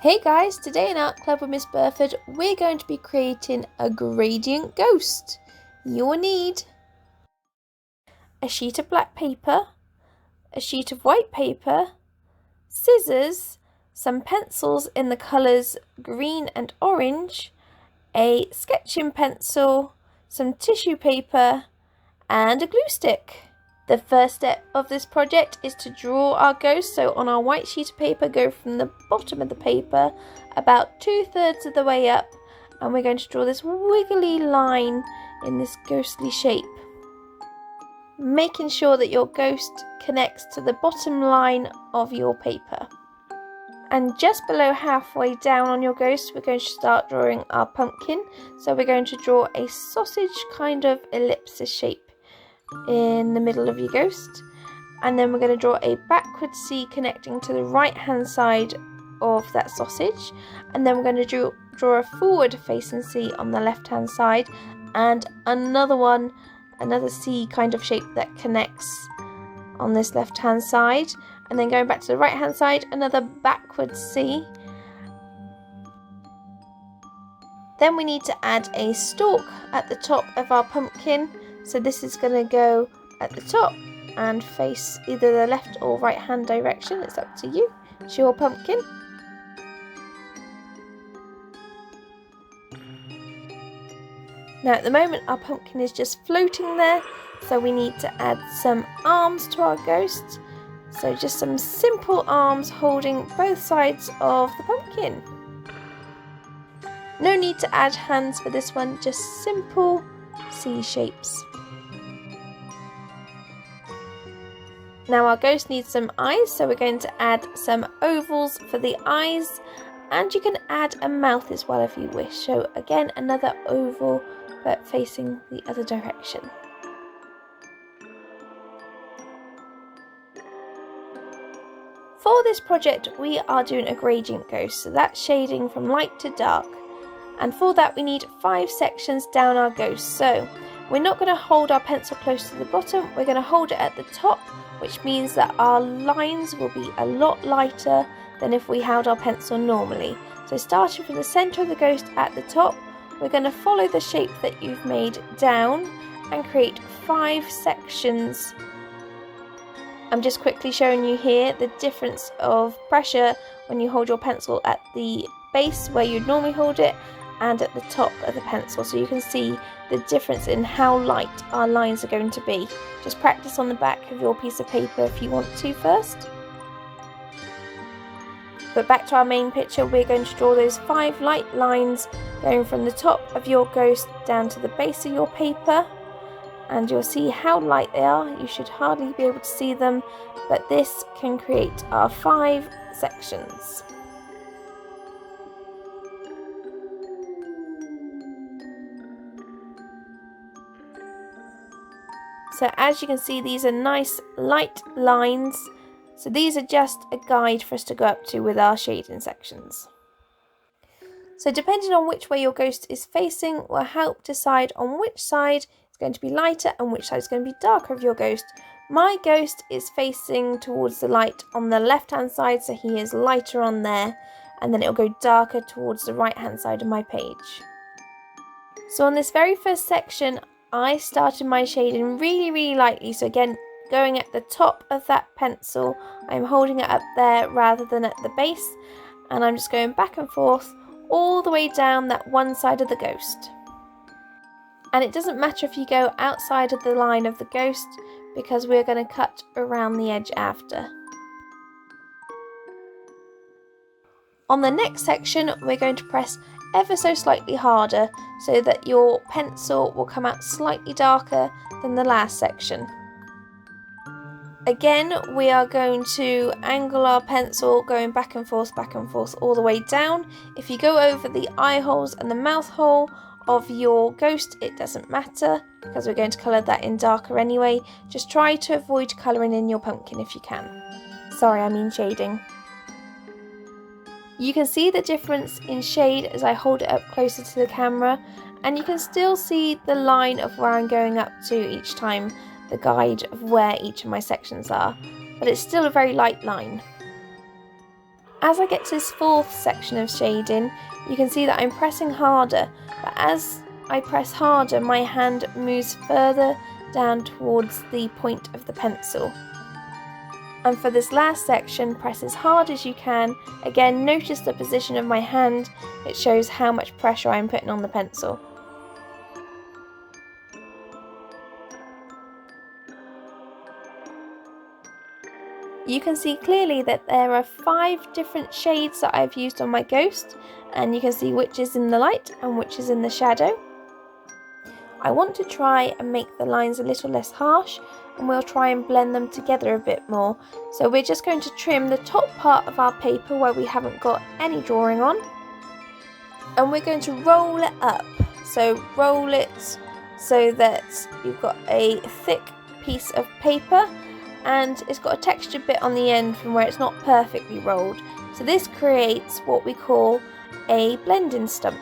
Hey guys, today in Art Club with Miss Burford, we're going to be creating a gradient ghost. You'll need a sheet of black paper, a sheet of white paper, scissors, some pencils in the colours green and orange, a sketching pencil, some tissue paper, and a glue stick. The first step of this project is to draw our ghost. So on our white sheet of paper, go from the bottom of the paper about 2/3 of the way up, and we're going to draw this wiggly line in this ghostly shape, making sure that your ghost connects to the bottom line of your paper. And just below halfway down on your ghost, we're going to start drawing our pumpkin. So we're going to draw a sausage kind of ellipsis shape in the middle of your ghost, and then we're going to draw a backward C connecting to the right hand side of that sausage, and then we're going to draw a forward facing C on the left hand side, and another C kind of shape that connects on this left hand side, and then going back to the right hand side, another backward C. Then we need to add a stalk at the top of our pumpkin. So this is going to go at the top and face either the left or right hand direction. It's up to you. It's your pumpkin. Now at the moment our pumpkin is just floating there, so we need to add some arms to our ghost. So just some simple arms holding both sides of the pumpkin. No need to add hands for this one, just simple C shapes. Now our ghost needs some eyes, so we're going to add some ovals for the eyes, and you can add a mouth as well if you wish. So again, another oval but facing the other direction. For this project we are doing a gradient ghost, so that's shading from light to dark, and for that we need 5 sections down our ghost. So we're not going to hold our pencil close to the bottom, we're going to hold it at the top, which means that our lines will be a lot lighter than if we held our pencil normally. So starting from the centre of the ghost at the top, we're going to follow the shape that you've made down and create 5 sections. I'm just quickly showing you here the difference of pressure when you hold your pencil at the base where you'd normally hold it and at the top of the pencil, so you can see the difference in how light our lines are going to be. Just practice on the back of your piece of paper if you want to first. But back to our main picture, we're going to draw those 5 light lines going from the top of your ghost down to the base of your paper, and you'll see how light they are. You should hardly be able to see them, but this can create our 5 sections. So as you can see, these are nice light lines. So these are just a guide for us to go up to with our shading sections. So depending on which way your ghost is facing will help decide on which side is going to be lighter and which side is going to be darker of your ghost. My ghost is facing towards the light on the left hand side, so he is lighter on there, and then it'll go darker towards the right hand side of my page. So on this very first section, I started my shading really lightly, so again going at the top of that pencil, I'm holding it up there rather than at the base, and I'm just going back and forth all the way down that one side of the ghost. And it doesn't matter if you go outside of the line of the ghost, because we're going to cut around the edge after. On the next section we're going to press ever so slightly harder so that your pencil will come out slightly darker than the last section. Again, we are going to angle our pencil going back and forth all the way down. If you go over the eye holes and the mouth hole of your ghost, it doesn't matter because we're going to colour that in darker anyway. Just try to avoid colouring in your pumpkin if you can. Sorry, I mean shading. You can see the difference in shade as I hold it up closer to the camera, and you can still see the line of where I'm going up to each time, the guide of where each of my sections are, but it's still a very light line. As I get to this fourth section of shading, you can see that I'm pressing harder, but as I press harder, my hand moves further down towards the point of the pencil. And for this last section, press as hard as you can. Again, notice the position of my hand. It shows how much pressure I'm putting on the pencil. You can see clearly that there are 5 different shades that I've used on my ghost, and you can see which is in the light and which is in the shadow. I want to try and make the lines a little less harsh, and we'll try and blend them together a bit more. So we're just going to trim the top part of our paper where we haven't got any drawing on, and we're going to roll it up. So roll it so that you've got a thick piece of paper, and it's got a textured bit on the end from where it's not perfectly rolled. So this creates what we call a blending stump.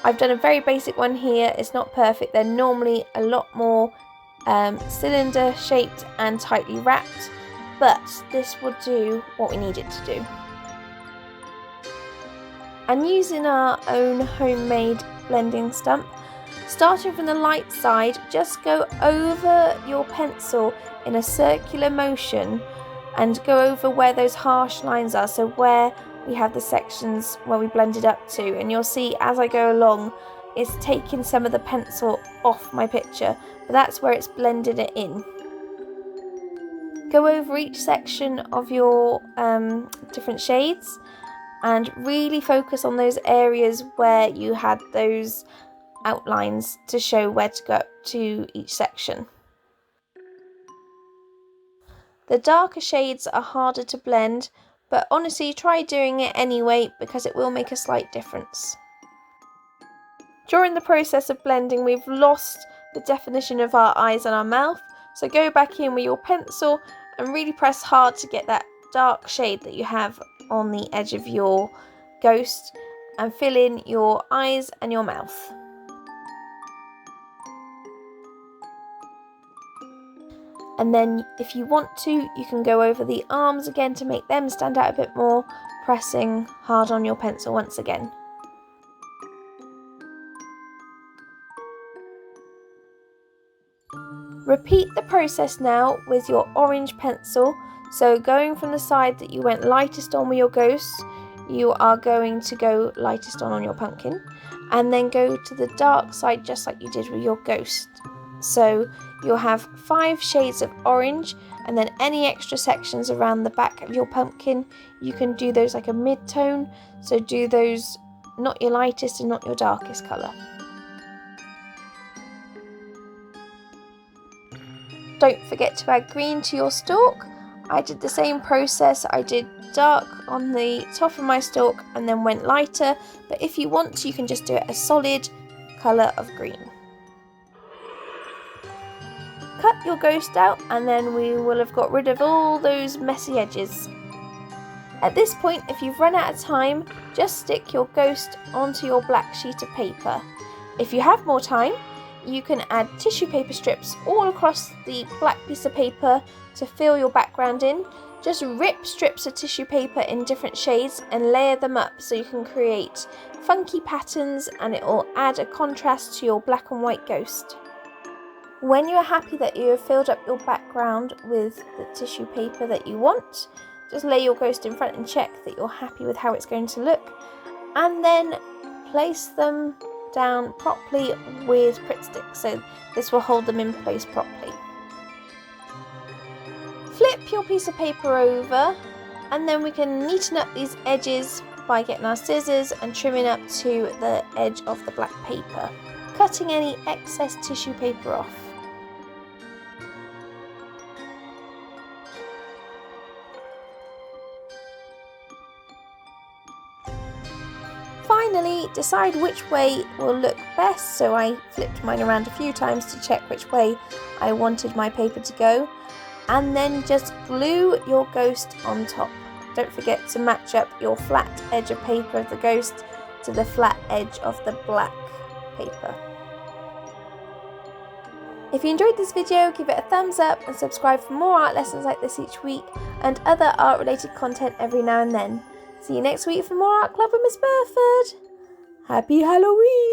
I've done a very basic one here. It's not perfect. They're normally a lot more cylinder shaped and tightly wrapped, but this will do what we need it to do. And using our own homemade blending stump, starting from the light side, just go over your pencil in a circular motion and go over where those harsh lines are, so where we have the sections where we blended up to, and you'll see as I go along it's taking some of the pencil off my picture, but that's where it's blended it in. Go over each section of your different shades and really focus on those areas where you had those outlines to show where to go up to each section. The darker shades are harder to blend, but honestly try doing it anyway because it will make a slight difference. During the process of blending, we've lost the definition of our eyes and our mouth, so go back in with your pencil and really press hard to get that dark shade that you have on the edge of your ghost and fill in your eyes and your mouth. And then if you want to, you can go over the arms again to make them stand out a bit more, pressing hard on your pencil once again. Repeat the process now with your orange pencil. So going from the side that you went lightest on with your ghost, you are going to go lightest on your pumpkin, and then go to the dark side just like you did with your ghost. So you'll have 5 shades of orange, and then any extra sections around the back of your pumpkin, you can do those like a mid-tone. So do those not your lightest and not your darkest colour. Don't forget to add green to your stalk. I did the same process. I did dark on the top of my stalk and then went lighter, but if you want to, you can just do it a solid colour of green. Cut your ghost out and then we will have got rid of all those messy edges. At this point, if you've run out of time, just stick your ghost onto your black sheet of paper. If you have more time, you can add tissue paper strips all across the black piece of paper to fill your background in. Just rip strips of tissue paper in different shades and layer them up so you can create funky patterns, and it will add a contrast to your black and white ghost. When you are happy that you have filled up your background with the tissue paper that you want, just lay your ghost in front and check that you're happy with how it's going to look, and then place them down properly with Pritt stick, so this will hold them in place properly. Flip your piece of paper over, and then we can neaten up these edges by getting our scissors and trimming up to the edge of the black paper, cutting any excess tissue paper off. Finally, decide which way will look best, so I flipped mine around a few times to check which way I wanted my paper to go, and then just glue your ghost on top. Don't forget to match up your flat edge of paper of the ghost to the flat edge of the black paper. If you enjoyed this video, give it a thumbs up and subscribe for more art lessons like this each week and other art related content every now and then. See you next week for more Art Club with Miss Burford. Happy Halloween!